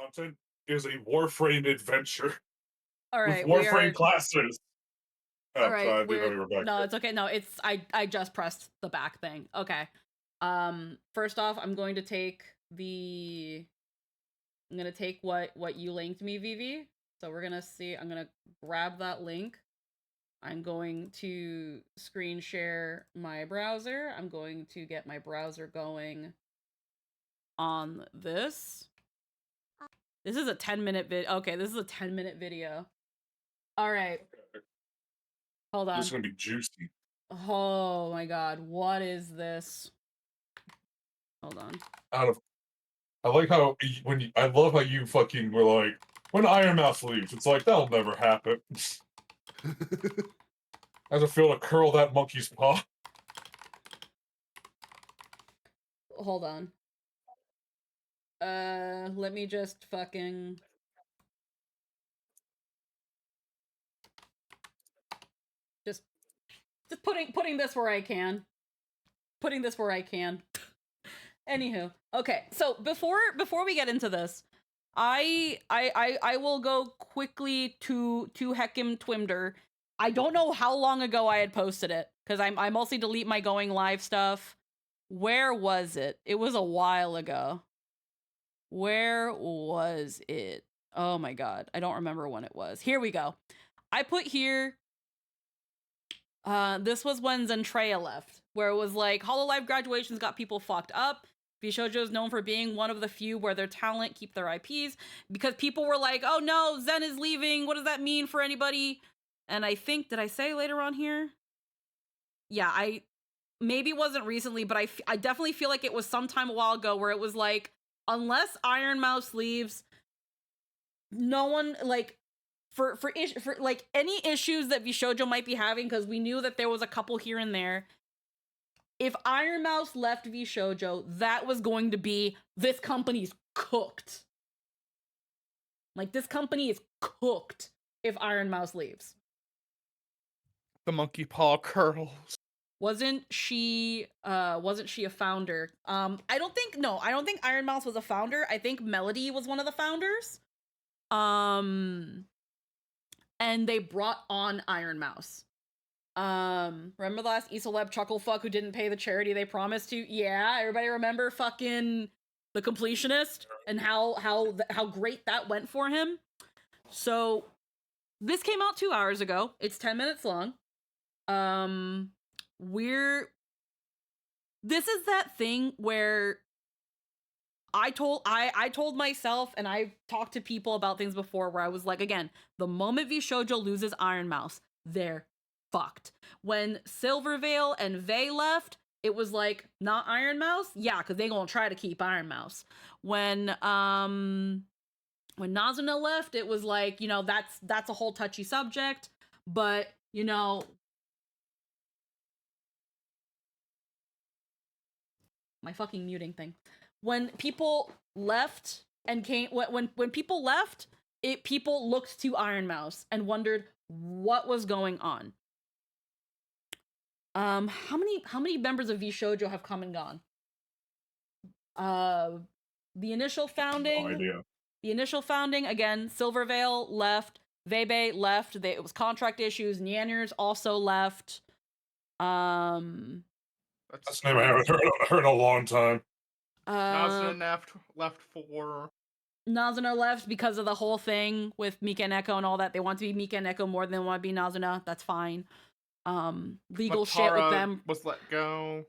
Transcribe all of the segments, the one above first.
content is a Warframe adventure All with right, we Warframe are. classes. All Oh, right, sorry, I didn't know we're. you were back No, there. it's okay. No, it's I just pressed the back thing. Okay. First off, I'm going to take the. I'm gonna take what you linked me, Vivi. So we're gonna see. I'm gonna grab that link. I'm going to screen share my browser. I'm going to get my browser going on this. This is a 10-minute vid. Okay, this is a 10-minute video. All right. Hold This is on. gonna be juicy. Oh my god, what is this? Hold on. Out of, I like how I love how you fucking were like, when Ironmouse leaves, it's like that'll never happen. How's it feel to curl that monkey's paw? Hold on. Let me just fucking just putting this where I can. Putting this where I can. Anywho, okay. So before we get into this, I will go quickly to Heckim Twimder. I don't know how long ago I had posted it because I mostly delete my going live stuff. Where was it? It was a while ago. Where was it? Oh my god, I don't remember when it was. Here we go. I put here. This was when Zentreya left, where it was like Hololive graduations got people fucked up. VShojo is known for being one of the few where their talent keep their IPs because people were like, "Oh no, Zen is leaving. What does that mean for anybody?" And I think, did I say later on here? Yeah, I maybe it wasn't recently, but I definitely feel like it was sometime a while ago where it was like, unless Ironmouse leaves, no one like for like any issues that VShojo might be having, because we knew that there was a couple here and there. If Ironmouse left VShojo, that was going to be, this company's cooked. Like, this company is cooked if Ironmouse leaves. The monkey paw curls. Wasn't she a founder? I don't think Ironmouse was a founder. I think Melody was one of the founders. And they brought on Ironmouse. Remember the last Isolab Chucklefuck who didn't pay the charity they promised to? Yeah, everybody remember fucking the completionist and how great that went for him? So this came out 2 hours ago. It's 10 minutes long. This is that thing where I told myself, and I've talked to people about things before, where I was like, again, the moment VShojo loses Ironmouse, they're fucked. When Silverveil and Vey left, it was like, not Ironmouse? Yeah, because they gonna try to keep Ironmouse. When Nazuna left, it was like, you know, that's a whole touchy subject, but, you know, my fucking muting thing. When people left and came, when people left, people looked to Ironmouse and wondered what was going on. How many members of VShojo have come and gone? The initial founding. No idea. The initial founding, again, Silverveil left, Vebe left. It was contract issues. Nyanners also left. That's a name I haven't heard in a long time. Nazuna left for... Nazuna left because of the whole thing with Mika and Echo and all that. They want to be Mika and Echo more than they want to be Nazuna. That's fine. Legal Matara shit with them. was let go.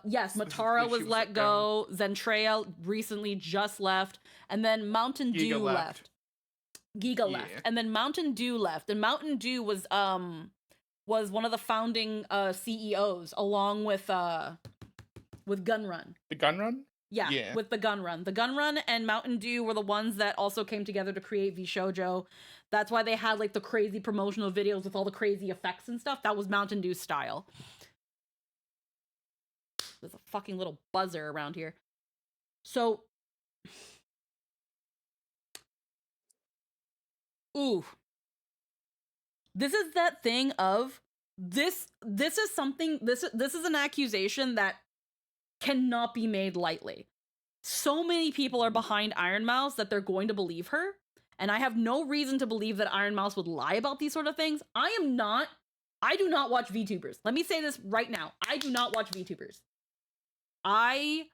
Yes, Matara was let go. Zentreya recently just left. And then Mountain Dew left. Giga left. And then Mountain Dew left. And Mountain Dew was one of the founding CEOs, along with Gunrun. The Gunrun? Yeah, with the Gunrun. The Gunrun and Mountain Dew were the ones that also came together to create VShojo. That's why they had like the crazy promotional videos with all the crazy effects and stuff. That was Mountain Dew style. There's a fucking little buzzer around here. So, ooh. This is that thing of this is something, this is an accusation that cannot be made lightly. so many people are behind Ironmouse that they're going to believe her. And I have no reason to believe that Ironmouse would lie about these sort of things. I do not watch VTubers. Let me say this right now. I do not watch VTubers. I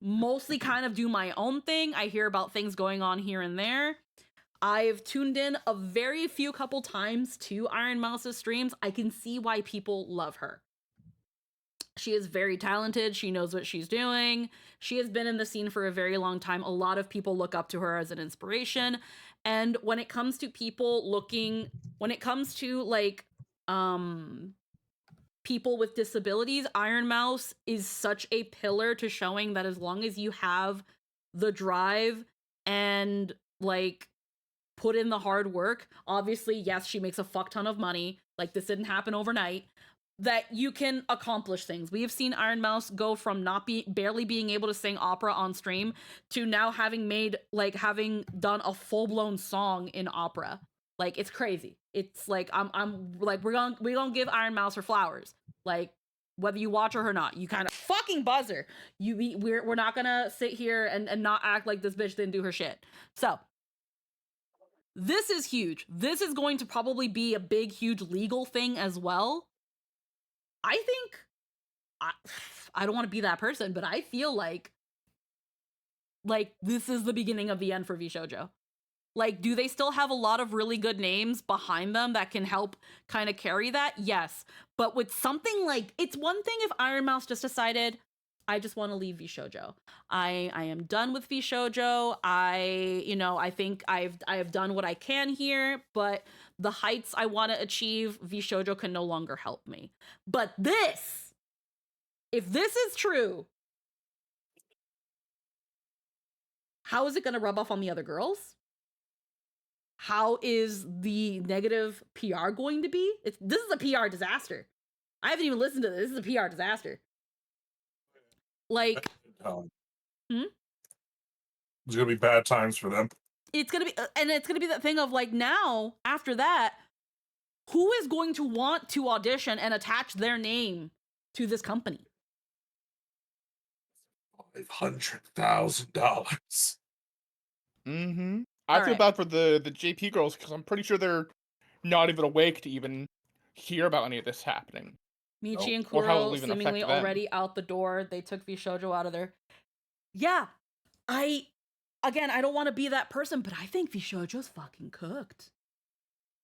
mostly kind of do my own thing. I hear about things going on here and there. I've tuned in a very few couple times to Ironmouse's streams. I can see why people love her. She is very talented. She knows what she's doing. She has been in the scene for a very long time. A lot of people look up to her as an inspiration. And when it comes to like people with disabilities, Ironmouse is such a pillar to showing that as long as you have the drive and like put in the hard work, obviously, yes, she makes a fuck ton of money. Like, this didn't happen overnight. That you can accomplish things. We have seen Ironmouse go from barely being able to sing opera on stream to now having done a full-blown song in opera. Like, it's crazy. It's like I'm like we're gonna give Ironmouse her flowers. Like, whether you watch her or not, you kind of fucking buzzer. We're not gonna sit here and not act like this bitch didn't do her shit. So this is huge. This is going to probably be a big, huge legal thing as well. I think, I don't want to be that person, but I feel like this is the beginning of the end for VShojo. Like, do they still have a lot of really good names behind them that can help kind of carry that? Yes. But with something like, it's one thing if Ironmouse just decided, I just want to leave VShojo. I am done with VShojo. I think I have done what I can here, but the heights I want to achieve, VShojo can no longer help me. But if this is true, how is it going to rub off on the other girls? How is the negative PR going to be? This is a PR disaster. I haven't even listened to this. This is a PR disaster. Like, There's gonna be bad times for them. It's gonna be that thing of like, now after that, who is going to want to audition and attach their name to this company? $500,000. Mm-hmm. I feel bad for the JP girls because I'm pretty sure they're not even awake to even hear about any of this happening. Michi and Kuro seemingly already out the door. They took VShojo out of there. Yeah, I don't want to be that person, but I think VShojo's fucking cooked.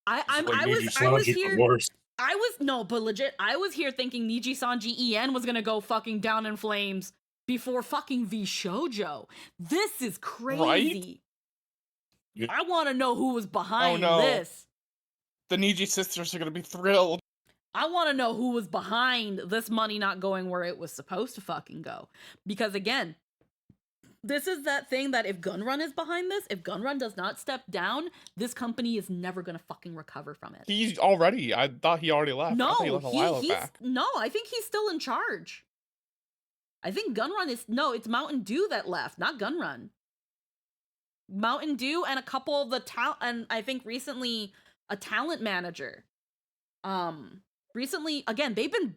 I was here thinking Niji-san GEN was gonna go fucking down in flames before fucking VShojo. This is crazy. Right? I want to know who was behind this. The Niji sisters are gonna be thrilled. I want to know who was behind this money not going where it was supposed to fucking go. Because again, this is that thing that if Gunrun is behind this, if Gunrun does not step down, this company is never gonna fucking recover from it. I thought he already left. No, I thought he left a while back. No, I think he's still in charge. I think Gunrun it's Mountain Dew that left, not Gunrun. Mountain Dew and a couple of the and I think recently a talent manager. Recently, again, they've been,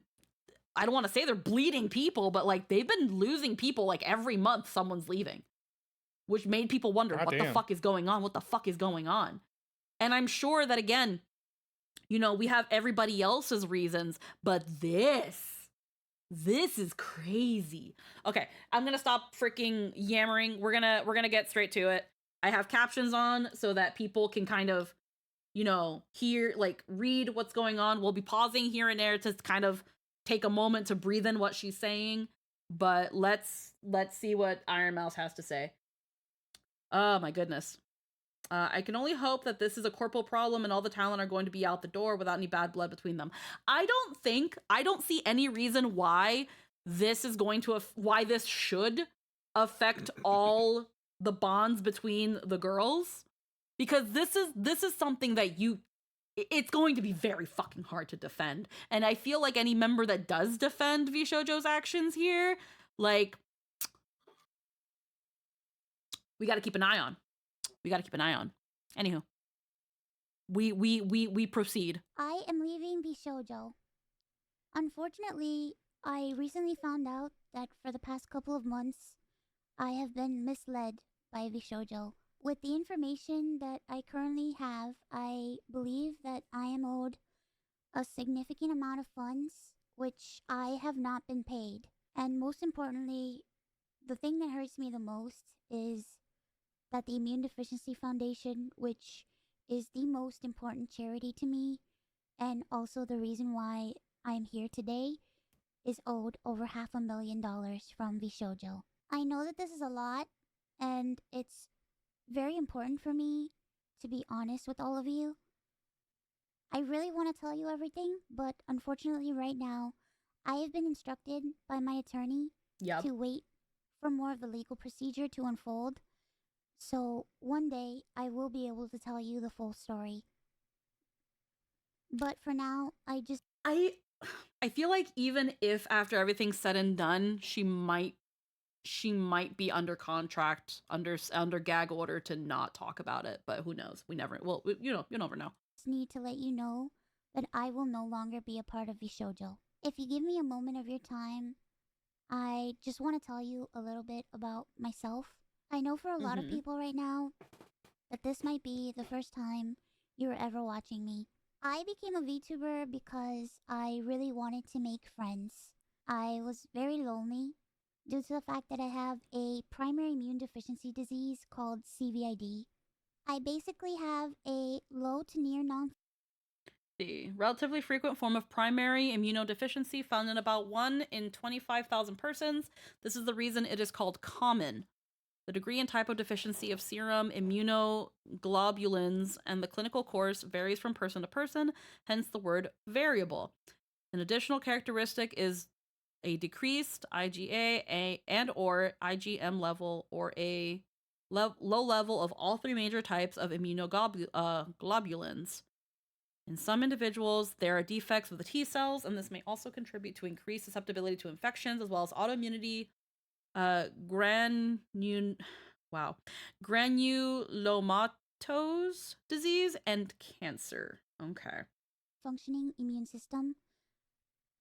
I don't want to say they're bleeding people, but like they've been losing people like every month someone's leaving, which made people wonder what the fuck is going on? What the fuck is going on? And I'm sure that again, we have everybody else's reasons, but this is crazy. Okay, I'm gonna stop freaking yammering. We're gonna get straight to it. I have captions on so that people can kind of hear, like, read what's going on. We'll be pausing here and there to kind of take a moment to breathe in what she's saying. But let's see what Ironmouse has to say. Oh my goodness. I can only hope that this is a corporal problem and all the talent are going to be out the door without any bad blood between them. I don't see any reason why this is going to why this should affect all the bonds between the girls. Because this is something that it's going to be very fucking hard to defend. And I feel like any member that does defend VShojo's actions here, like, we got to keep an eye on. Anywho, we proceed. I am leaving VShojo. Unfortunately, I recently found out that for the past couple of months, I have been misled by VShojo. With the information that I currently have, I believe that I am owed a significant amount of funds, which I have not been paid. And most importantly, the thing that hurts me the most is that the Immune Deficiency Foundation, which is the most important charity to me, and also the reason why I'm here today, is owed over $500,000 from VShojo. I know that this is a lot, and it's very important for me to be honest with all of you. I really want to tell you everything, but unfortunately, right now, I have been instructed by my attorney to wait for more of the legal procedure to unfold. So one day, I will be able to tell you the full story. But for now, I feel like even if after everything's said and done, she might be under contract, under gag order to not talk about it, but who knows? You never know. Just need to let you know that I will no longer be a part of VShojo. If you give me a moment of your time, I just want to tell you a little bit about myself. I know for a lot of people right now that this might be the first time you were ever watching me. I became a VTuber because I really wanted to make friends. I was very lonely due to the fact that I have a primary immune deficiency disease called CVID. I basically have a low to near non The relatively frequent form of primary immunodeficiency found in about 1 in 25,000 persons. This is the reason it is called common. The degree and type of deficiency of serum immunoglobulins and the clinical course varies from person to person, hence the word variable. An additional characteristic is a decreased IgA and or IgM level or a low level of all three major types of immunoglobulins. In some individuals, there are defects with the T cells, and this may also contribute to increased susceptibility to infections as well as autoimmunity, granulomatose disease, and cancer. Okay. functioning immune system,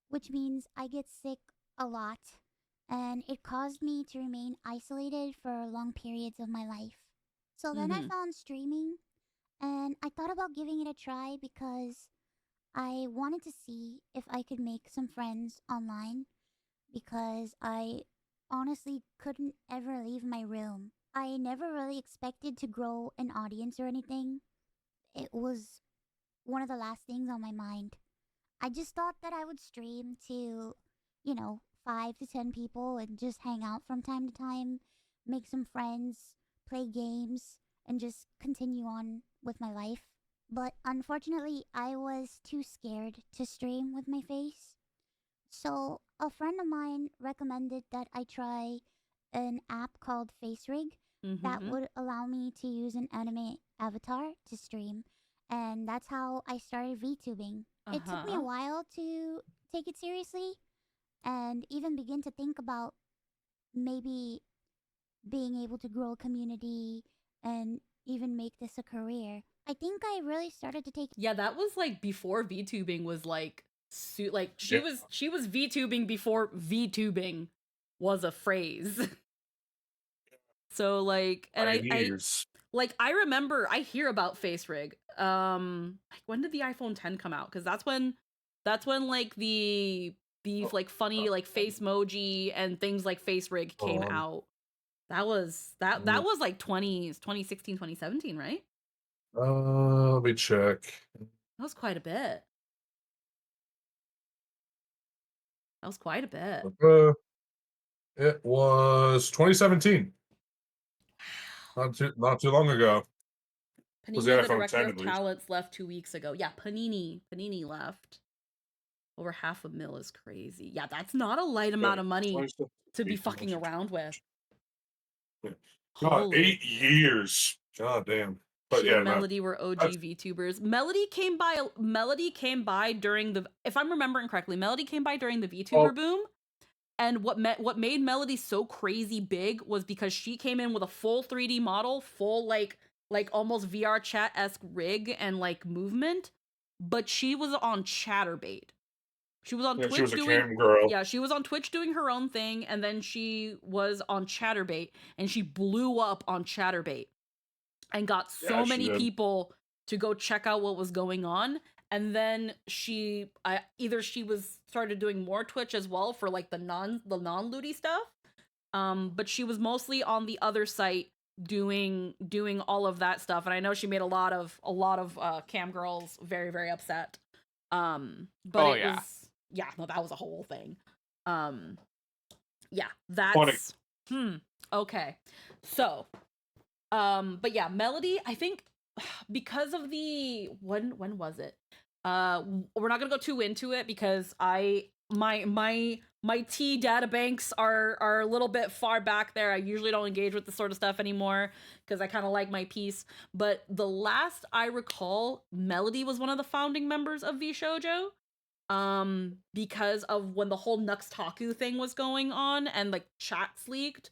which means I get sick a lot, and it caused me to remain isolated for long periods of my life. So then I found streaming, and I thought about giving it a try because I wanted to see if I could make some friends online, because I honestly couldn't ever leave my room. I never really expected to grow an audience or anything. It was one of the last things on my mind. I just thought that I would stream to, 5 to 10 people and just hang out from time to time, make some friends, play games, and just continue on with my life. But unfortunately, I was too scared to stream with my face. So a friend of mine recommended that I try an app called FaceRig that would allow me to use an anime avatar to stream. And that's how I started VTubing. It took me a while to take it seriously and even begin to think about maybe being able to grow a community and even make this a career. I think I really started to take that was like before VTubing was like she was VTubing before VTubing was a phrase. So like, and I remember I hear about FaceRig. Like when did the iPhone 10 come out? Because that's when like the like funny like face emoji and things like FaceRig came out. That was like 2016, 2017, right? Let me check. That was quite a bit. It was 2017. Not too long ago. Panini, Was the the iPhone director 10 of at least. talents, left 2 weeks ago. Yeah, Panini left. Over $500,000 is crazy. Yeah, that's not a light amount of money to be fucking around with. God, 8 years. God damn. But She yeah, and Melody were OG VTubers. Melody came by during the, if I'm remembering correctly, Melody came by during the VTuber boom. And what made Melody so crazy big was because she came in with a full 3D model, full like almost VR chat-esque rig and like movement, but she was on Chatterbait. She was on Yeah, Twitch she was a doing cam girl. Yeah, she was on Twitch doing her own thing, and then she was on Chatterbait, and she blew up on Chatterbait and got so Yeah, she many did. people to go check out what was going on. And then either she was started doing more Twitch as well for like the non-looty stuff. But she was mostly on the other site doing all of that stuff. And I know she made a lot of cam girls very, very upset. But was that was a whole thing. Yeah, that's okay. So, but yeah, Melody, I think because of the when was it? We're not gonna go too into it because my T data banks are a little bit far back there. I usually don't engage with this sort of stuff anymore because I kind of like my peace. But the last I recall, Melody was one of the founding members of VShojo. Because of when the whole Nuxtaku thing was going on and like chats leaked.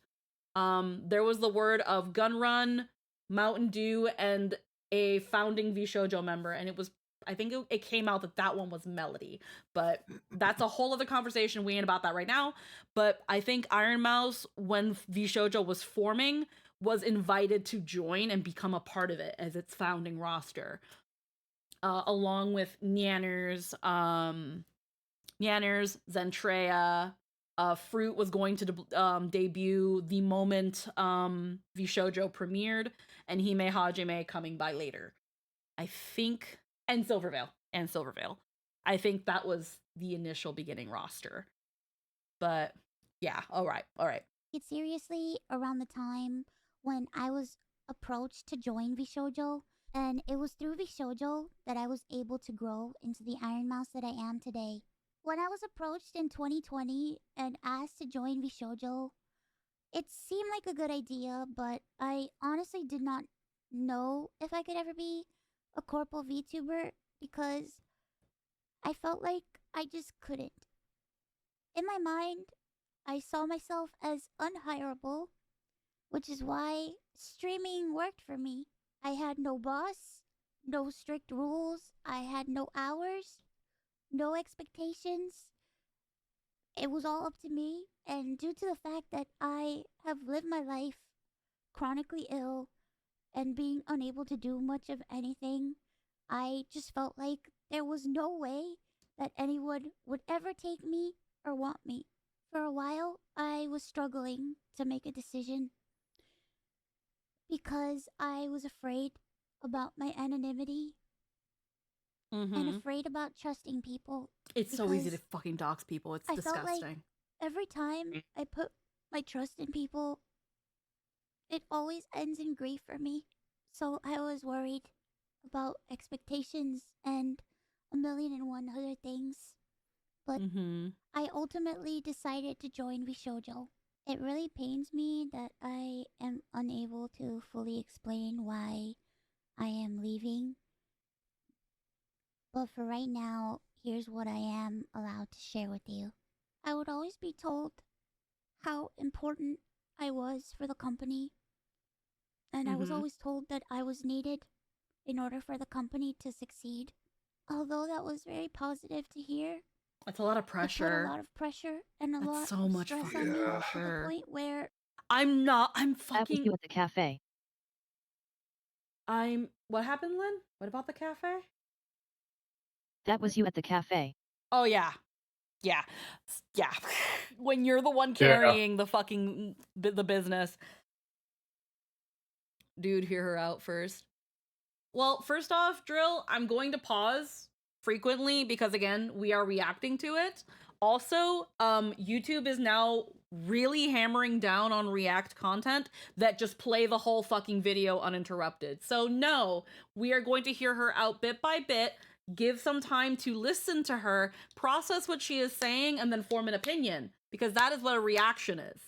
There was the word of Gun Run, Mountain Dew, and a founding VShojo member, and I think it came out that one was Melody, but that's a whole other conversation. We ain't about that right now. But I think Ironmouse, when VShojo was forming, was invited to join and become a part of it as its founding roster, along with Nyanners, Zentrea. Fruit was going to debut the moment VShojo premiered, and Hime Hajime coming by later. I think, and Silvervale. I think that was the initial beginning roster. But yeah, all right. It's seriously around the time when I was approached to join VShojo, and it was through VShojo that I was able to grow into the Ironmouse that I am today. When I was approached in 2020 and asked to join VShojo, it seemed like a good idea, but I honestly did not know if I could ever be a corporal VTuber because I felt like I just couldn't. In my mind, I saw myself as unhireable, which is why streaming worked for me. I had no boss, no strict rules, I had no hours, no expectations. It was all up to me, and due to the fact that I have lived my life chronically ill and being unable to do much of anything, I just felt like there was no way that anyone would ever take me or want me. For a while, I was struggling to make a decision because I was afraid about my anonymity and afraid about trusting people. It's so easy to fucking dox people. It's disgusting. Felt like every time I put my trust in people, it always ends in grief for me. So I was worried about expectations and 1,000,001 other things. But I ultimately decided to join VShojo. It really pains me that I am unable to fully explain why I am leaving. But for right now, here's what I am allowed to share with you. I would always be told how important I was for the company. And I was always told that I was needed in order for the company to succeed. Although that was very positive to hear. It's a lot of pressure. It put a lot of pressure and a lot so of much stress fucking on me to pressure. the point where I'm That was fucking. you at the cafe. What happened, Lynn? What about the cafe? That was you at the cafe. Oh yeah. When you're the one carrying the fucking the business. Dude, hear her out first. Well, first off, Drill, I'm going to pause frequently because again, we are reacting to it. Also, YouTube is now really hammering down on React content that just play the whole fucking video uninterrupted. So no, we are going to hear her out bit by bit, give some time to listen to her, process what she is saying, and then form an opinion, because that is what a reaction is.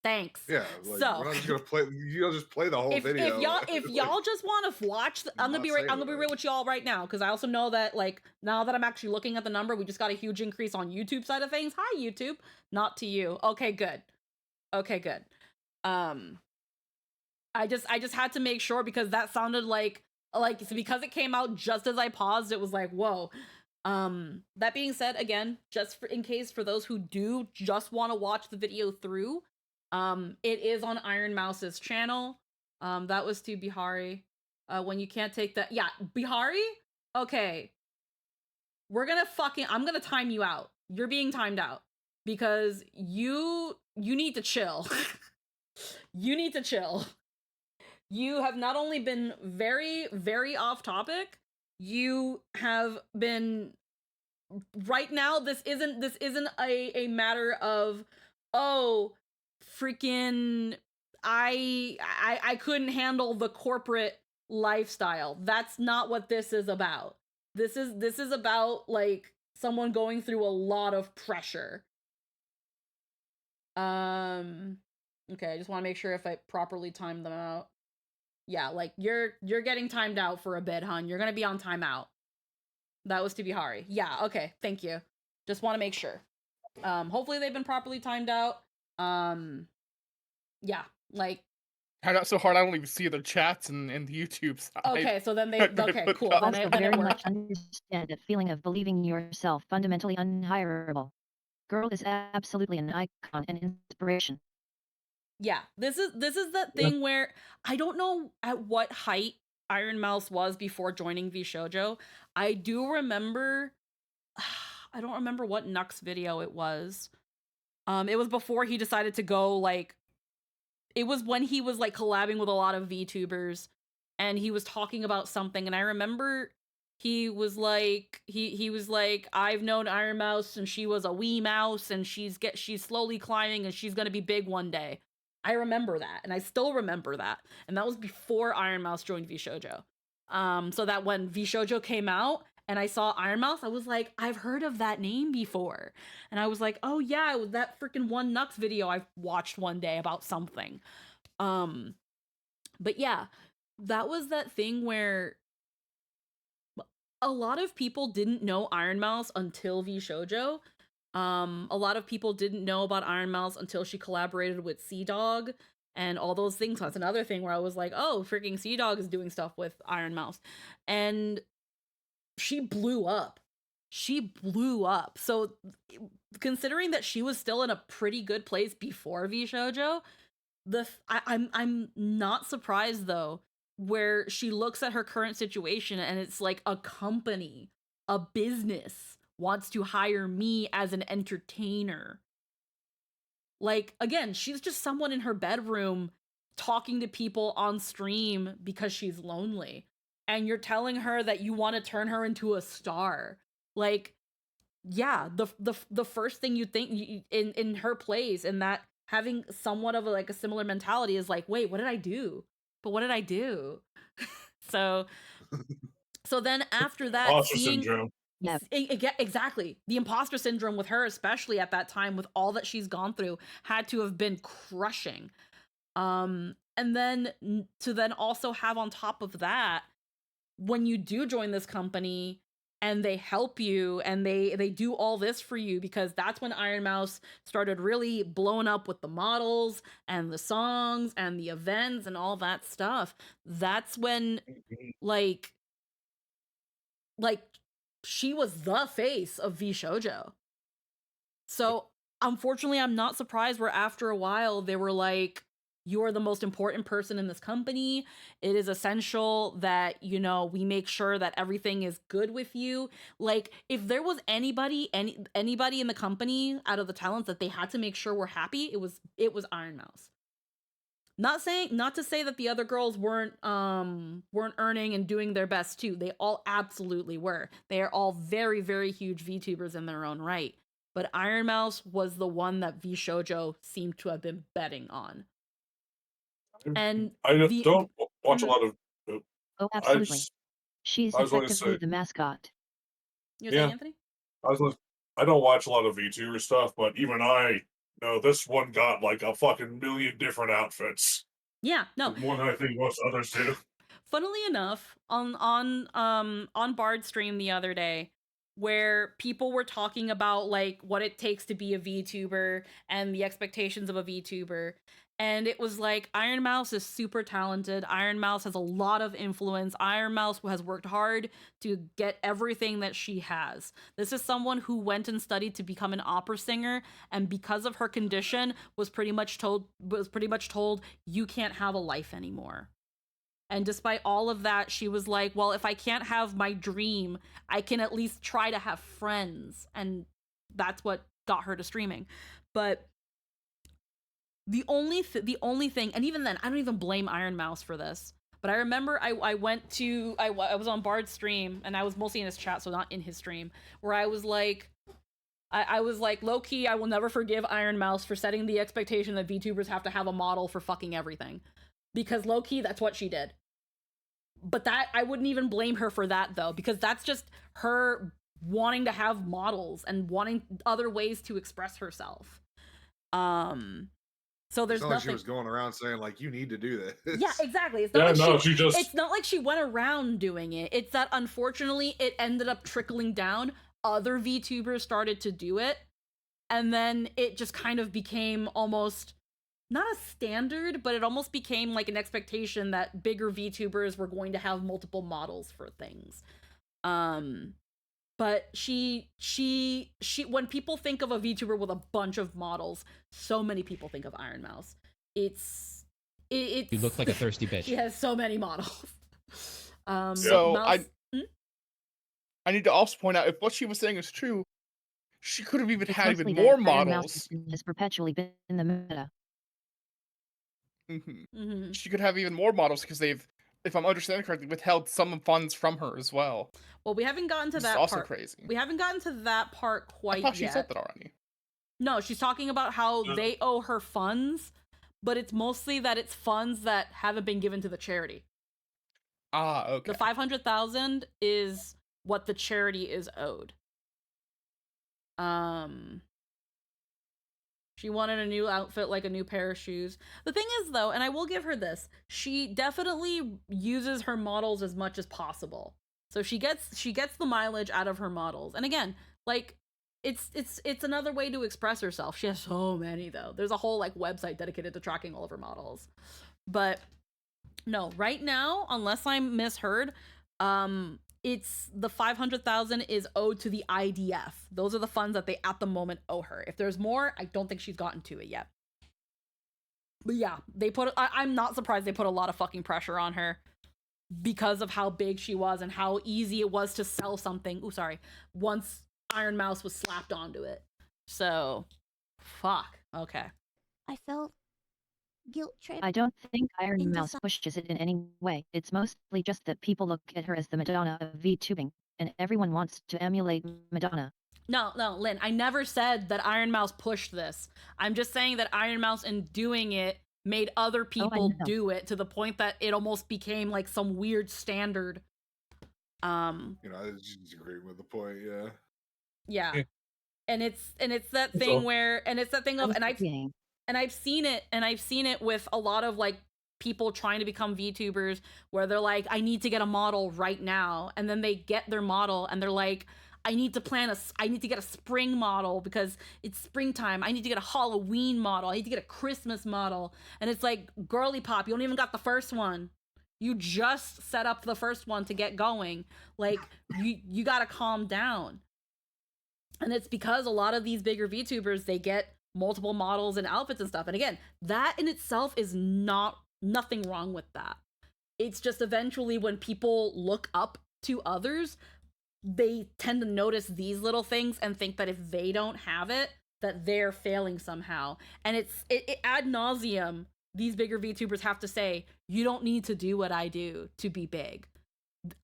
Thanks. Yeah, like, so we're not just gonna play. You'll just play the whole video. If y'all just want to watch, I'm gonna be real with y'all right now, because I also know that like now that I'm actually looking at the number, we just got a huge increase on YouTube side of things. Hi YouTube, not to you. Okay, good. I just had to make sure because that sounded like because it came out just as I paused. It was like whoa. That being said, again, just in case for those who do just want to watch the video through, it is on Ironmouse's channel. That was to Bihari. When you can't take that, yeah, Bihari. Okay, I'm gonna time you out. You're being timed out because you need to chill. You need to chill. You have not only been very, very off topic, you have been right now. This isn't a matter of, oh, freaking I couldn't handle the corporate lifestyle. That's not what this is about. This is about like someone going through a lot of pressure. Okay, I just want to make sure if I properly timed them out. Yeah, like you're getting timed out for a bit, hon. You're gonna be on timeout. That was to Bihari. Yeah, okay, thank you. Just want to make sure. Hopefully they've been properly timed out. Yeah, like. Not so hard. I don't even see their chats and the YouTube side. Okay, so then they. Okay, cool. Then Also, it very worked. much understand that feeling of believing yourself fundamentally unhireable. Girl is absolutely an icon and inspiration. Yeah, this is that thing where I don't know at what height Ironmouse was before joining VShojo. I do remember. I don't remember what Nux video it was. It was before he decided to go like. It was when he was like collabing with a lot of VTubers, and he was talking about something, and I remember he was like he was like, I've known Ironmouse and she was a wee mouse and she's slowly climbing and she's gonna be big one day. I remember that, and I still remember that, and that was before Ironmouse joined VShojo. So that when VShojo came out and I saw Ironmouse, I was like, I've heard of that name before, and I was like, oh yeah, it was that freaking one Nux video I watched one day about something. But yeah, that was that thing where a lot of people didn't know Ironmouse until VShojo. A lot of people didn't know about Ironmouse until she collaborated with Sea-Dog and all those things. That's another thing where I was like, oh, freaking Sea-Dog is doing stuff with Ironmouse. And she blew up. She blew up. So considering that she was still in a pretty good place before VShojo, I'm not surprised though, where she looks at her current situation and it's like a company, a business wants to hire me as an entertainer. Like, again, she's just someone in her bedroom talking to people on stream because she's lonely. And you're telling her that you want to turn her into a star. Like, yeah, the first thing you think in her place, and that having somewhat of a similar mentality is like, wait, what did I do? But what did I do? so then after that, Imposter syndrome. Yeah. Exactly. The imposter syndrome with her, especially at that time with all that she's gone through, had to have been crushing. And then to then also have on top of that, when you do join this company and they help you and they do all this for you, because that's when Ironmouse started really blowing up with the models and the songs and the events and all that stuff. That's when like she was the face of VShojo. So unfortunately, I'm not surprised where after a while they were like, you are the most important person in this company. It is essential that, we make sure that everything is good with you. Like, if there was anybody in the company out of the talents that they had to make sure were happy, it was Ironmouse. Not to say that the other girls weren't earning and doing their best too. They all absolutely were. They are all very, very huge VTubers in their own right. But Ironmouse was the one that VShojo seemed to have been betting on. And I don't watch a lot of. Oh, absolutely. She's I was going to effectively say- the mascot. You were saying, Anthony? I don't watch a lot of VTuber stuff, but even I know this one got like a fucking million different outfits. Yeah, no. More than I think most others do. Funnily enough, on Bard stream the other day, where people were talking about like what it takes to be a VTuber and the expectations of a VTuber, And it was like, Ironmouse is super talented. Ironmouse has a lot of influence. Ironmouse has worked hard to get everything that she has. This is someone who went and studied to become an opera singer, and because of her condition, was pretty much told you can't have a life anymore. And despite all of that, she was like, well, if I can't have my dream, I can at least try to have friends. And that's what got her to streaming. But the only thing, and even then, I don't even blame Ironmouse for this. But I remember I was on Bard's stream, and I was mostly in his chat, so not in his stream, where I was like, low key, I will never forgive Ironmouse for setting the expectation that VTubers have to have a model for fucking everything, because low key, that's what she did. But that, I wouldn't even blame her for that though, because that's just her wanting to have models and wanting other ways to express herself. So there's not nothing. Like she was going around saying like, you need to do this. Yeah, exactly. It's Yeah, not like no, she she just. it's not like she went around doing it. It's that unfortunately it ended up trickling down. Other VTubers started to do it, and then it just kind of became almost not a standard, but it almost became like an expectation that bigger VTubers were going to have multiple models for things. But she when people think of a VTuber with a bunch of models, so many people think of Ironmouse. It's You look like a thirsty bitch. she has so many models. So Mouse, I need to also point out, if what she was saying is true, she could have even It's had mostly even that more Ironmouse models. has perpetually been in the meta. She could have even more models because they've, if I'm understanding correctly, withheld some funds from her as well. well, we haven't gotten to This that is also part. crazy. We haven't gotten to that part quite I thought yet. she said that already. No, she's talking about how they owe her funds, but it's mostly that it's funds that haven't been given to the charity. Ah, okay. The 500,000 is what the charity is owed. She wanted a new outfit, like a new pair of shoes. The thing is, though, and I will give her this, she definitely uses her models as much as possible. So she gets the mileage out of her models. And again, like, it's another way to express herself. She has so many, though. There's a whole like website dedicated to tracking all of her models. But no, right now, unless I'm misheard, it's the 500,000 is owed to the IDF. Those are the funds that they at the moment owe her. If there's more, I don't think she's gotten to it yet. But yeah, they put. I'm not surprised they put a lot of fucking pressure on her because of how big she was and how easy it was to sell something. Ooh, sorry. Once Ironmouse was slapped onto it. So, fuck. Okay. I felt guilt tripped. I don't think into Ironmouse some- pushes it in any way. It's mostly just that people look at her as the Madonna of VTubing, and everyone wants to emulate Madonna. No, Lynn, I never said that Ironmouse pushed this. I'm just saying that Ironmouse, in doing it, made other people do it to the point that it almost became like some weird standard. I just agree with the point, yeah. Yeah. And it's that thing where, and it's that thing of, and I've seen it with a lot of like people trying to become VTubers where they're like, I need to get a model right now. And then they get their model and they're like, I need to get a spring model because it's springtime. I need to get a Halloween model. I need to get a Christmas model. And it's like, girly pop, you don't even got the first one. You just set up the first one to get going. Like, you gotta calm down. And it's because a lot of these bigger VTubers, they get multiple models and outfits and stuff. And again, that in itself is nothing wrong with that. It's just eventually when people look up to others, they tend to notice these little things and think that if they don't have it, that they're failing somehow. And it ad nauseum, these bigger VTubers have to say, you don't need to do what I do to be big.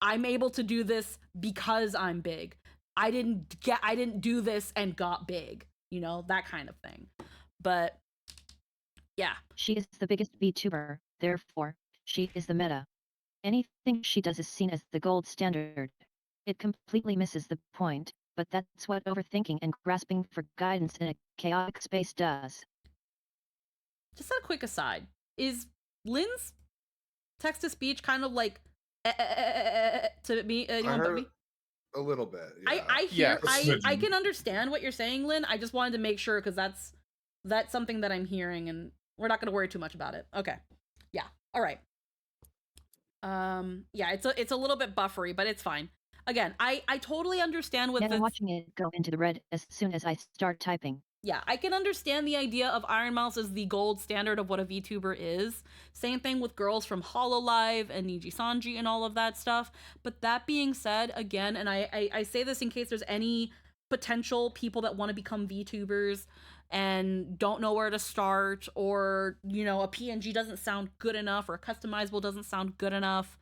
I'm able to do this because I'm big. I didn't do this and got big, that kind of thing. But yeah. She is the biggest VTuber, therefore, she is the meta. Anything she does is seen as the gold standard. It completely misses the point, but that's what overthinking and grasping for guidance in a chaotic space does. Just a quick aside, is Lynn's text-to-speech kind of like to me? You want to put me? A little bit. Yeah. I hear. I can understand what you're saying, Lynn. I just wanted to make sure because that's something that I'm hearing, and We're not gonna worry too much about it. Okay. Yeah. All right. Yeah, it's a little bit buffery, but it's fine. Again, I totally understand with Yeah, this. watching it go into the red as soon as I start typing. Yeah, I can understand the idea of Ironmouse as the gold standard of what a VTuber is. Same thing with girls from Hololive and Niji Sanji and all of that stuff. But that being said, again, and I say this in case there's any potential people that want to become VTubers and don't know where to start, or, you know, a PNG doesn't sound good enough, or a customizable doesn't sound good enough.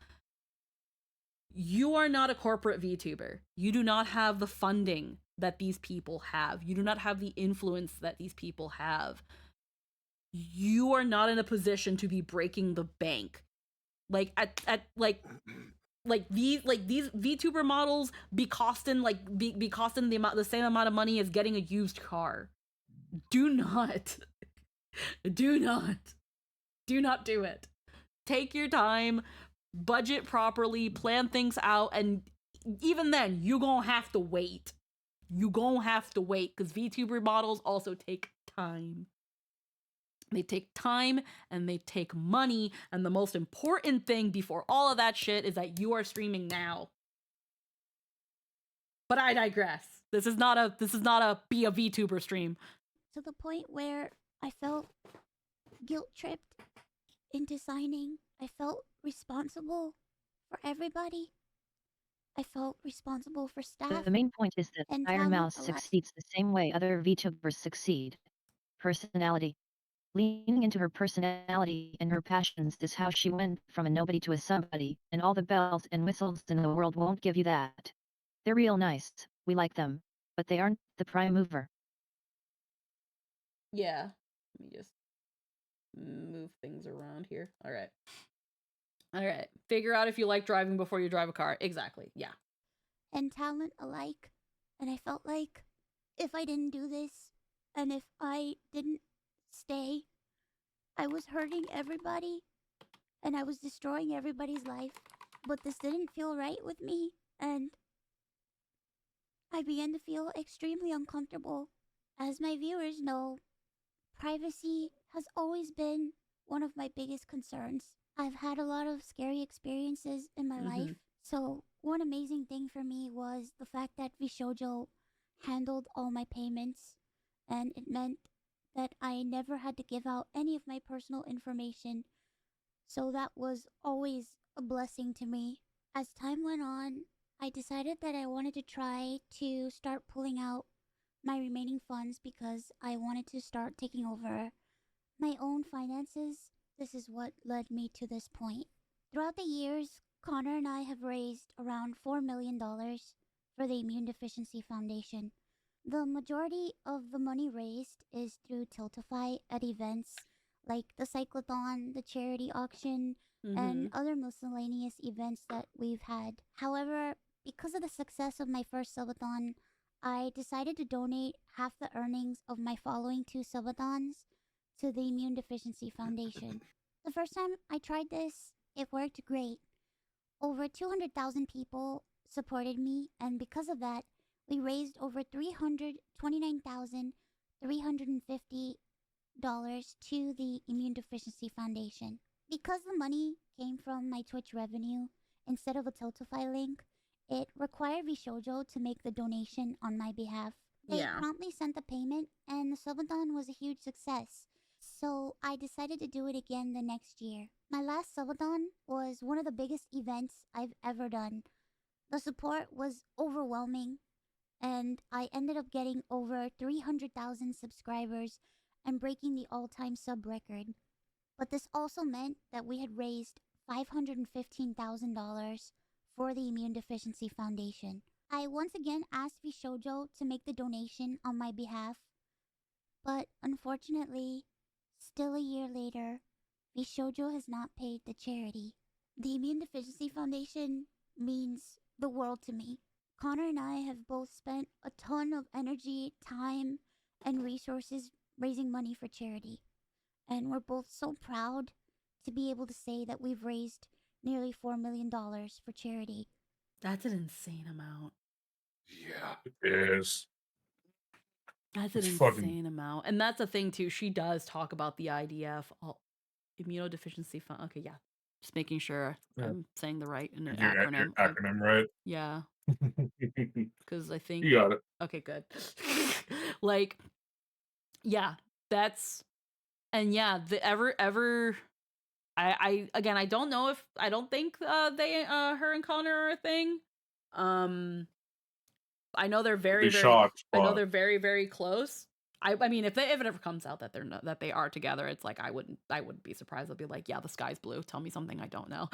You are not a corporate VTuber. You do not have the funding that these people have. You do not have the influence that these people have. You are not in a position to be breaking the bank. Like these VTuber models be costing the same amount of money as getting a used car. Do not do do it. Take your time, budget properly, plan things out, and even then, you gonna have to wait. You gonna have to wait, because VTuber models also take time. They take time and they take money, and the most important thing before all of that shit is that you are streaming now. But I digress. This is not a be a VTuber stream. To the point where I felt guilt tripped into signing. I felt responsible for everybody. I felt responsible for staff. The main point is that and Ironmouse talent alike. succeeds the same way other VTubers succeed. Personality. Leaning into her personality and her passions is how she went from a nobody to a somebody, and all the bells and whistles in the world won't give you that. They're real nice, we like them, but they aren't the prime mover. Yeah. Let me just move things around here. All right. All right. Figure out if you like driving before you drive a car. Exactly. Yeah. And talent alike. And I felt like if I didn't do this, and if I didn't stay, I was hurting everybody, and I was destroying everybody's life. But this didn't feel right with me, and I began to feel extremely uncomfortable. As my viewers know, privacy has always been one of my biggest concerns. I've had a lot of scary experiences in my life, so one amazing thing for me was the fact that VShojo handled all my payments, and it meant that I never had to give out any of my personal information, so that was always a blessing to me. As time went on, I decided that I wanted to try to start pulling out my remaining funds because I wanted to start taking over my own finances. This is what led me to this point. Throughout the years, Connor and I have raised around $4 million for the Immune Deficiency Foundation. The majority of the money raised is through Tiltify at events like the Cyclothon, the charity auction, and other miscellaneous events that we've had. However, because of the success of my first subathon, I decided to donate half the earnings of my following 2 subathons to the Immune Deficiency Foundation. The first time I tried this, it worked great. Over 200,000 people supported me, and because of that, we raised over $329,350 to the Immune Deficiency Foundation. Because the money came from my Twitch revenue instead of a Tiltify link, it required VShojo to make the donation on my behalf. They promptly sent the payment, and the subathon was a huge success. So I decided to do it again the next year. My last subathon was one of the biggest events I've ever done. The support was overwhelming, and I ended up getting over 300,000 subscribers and breaking the all-time sub record. But this also meant that we had raised $515,000 for the Immune Deficiency Foundation. I once again asked VShojo to make the donation on my behalf, but unfortunately, still a year later, VShojo has not paid the charity. The Immune Deficiency Foundation means the world to me. Connor and I have both spent a ton of energy, time, and resources raising money for charity. And we're both so proud to be able to say that we've raised nearly $4 million for charity. That's an insane amount. Yeah. It is. That's an It's fucking insane amount. And that's the thing too. She does talk about the IDF, immunodeficiency fund. Okay, yeah. Just making sure yeah. I'm saying the right in an Your acronym. acronym, right? Yeah, because I think. You got it. Okay, good. Like, yeah, that's and yeah, the ever. I again, I don't know if I don't think they her and Connor are a thing. I know they're very Be very. shocked, I know but they're very very close. I mean, if it ever comes out that they're not, that they are together, it's like I wouldn't be surprised. I'll be like, yeah, the sky's blue. Tell me something I don't know.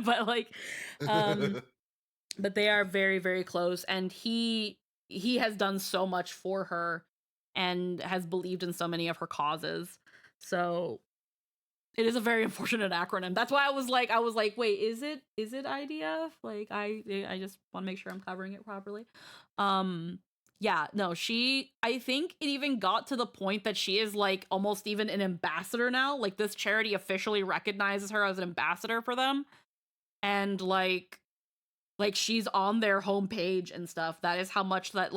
But like, but they are very very close, and he has done so much for her, and has believed in so many of her causes. So it is a very unfortunate acronym. That's why I was like, wait, is it IDF? Like, I just want to make sure I'm covering it properly. Yeah, no, I think it even got to the point that she is like almost even an ambassador now. Like, this charity officially recognizes her as an ambassador for them, and like she's on their homepage and stuff. That is how much that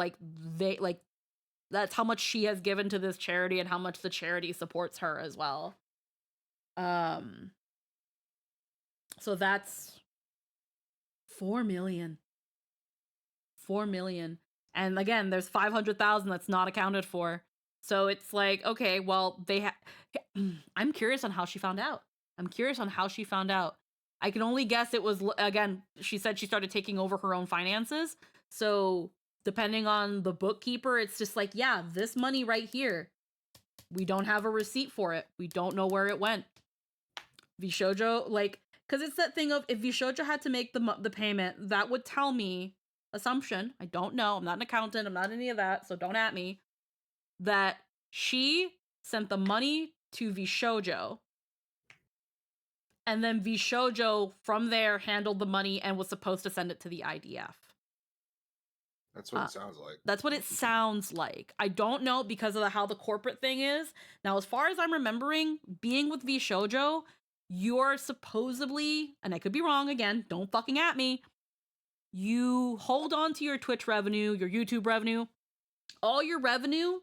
that's how much she has given to this charity, and how much the charity supports her as well. So that's 4 million. 4 million. And again, there's 500,000 that's not accounted for. So it's like, okay, well, I'm curious on how she found out. I can only guess it was, again, she said she started taking over her own finances. So depending on the bookkeeper, it's just like, yeah, this money right here, we don't have a receipt for it. We don't know where it went. VShojo, like, because it's that thing of, if VShojo had to make the payment, that would tell me, assumption, I don't know, I'm not an accountant, I'm not any of that, so don't at me, that she sent the money to VShojo, and then VShojo from there handled the money and was supposed to send it to the IDF. That's what it sounds like. That's what it sounds like. I don't know, because of how the corporate thing is. Now, as far as I'm remembering, being with VShojo, you're supposedly, and I could be wrong again, don't fucking at me, you hold on to your Twitch revenue, your YouTube revenue. All your revenue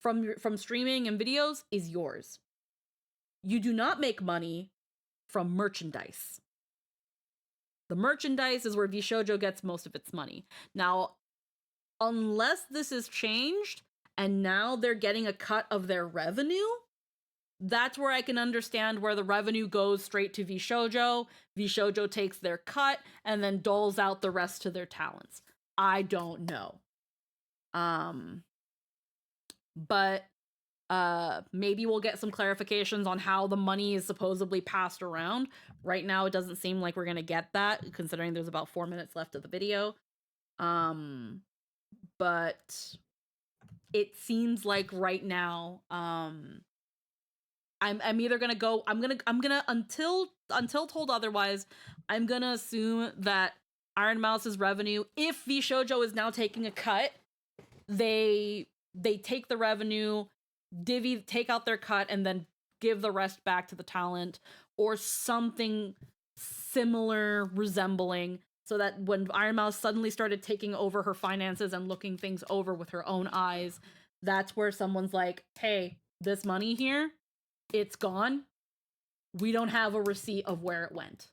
from streaming and videos is yours. You do not make money from merchandise. The merchandise is where VShojo gets most of its money. Now, unless this is changed and now they're getting a cut of their revenue, that's where I can understand where the revenue goes straight to VShojo. VShojo takes their cut and then doles out the rest to their talents. I don't know. But maybe we'll get some clarifications on how the money is supposedly passed around. Right now, it doesn't seem like we're gonna get that, considering there's about 4 minutes left of the video. But it seems like right now, I'm either gonna go. I'm gonna until told otherwise. I'm gonna assume that Ironmouse's revenue, if VShojo is now taking a cut, they take the revenue, take out their cut, and then give the rest back to the talent, or something similar, resembling, so that when Ironmouse suddenly started taking over her finances and looking things over with her own eyes, that's where someone's like, hey, this money here, it's gone. We don't have a receipt of where it went.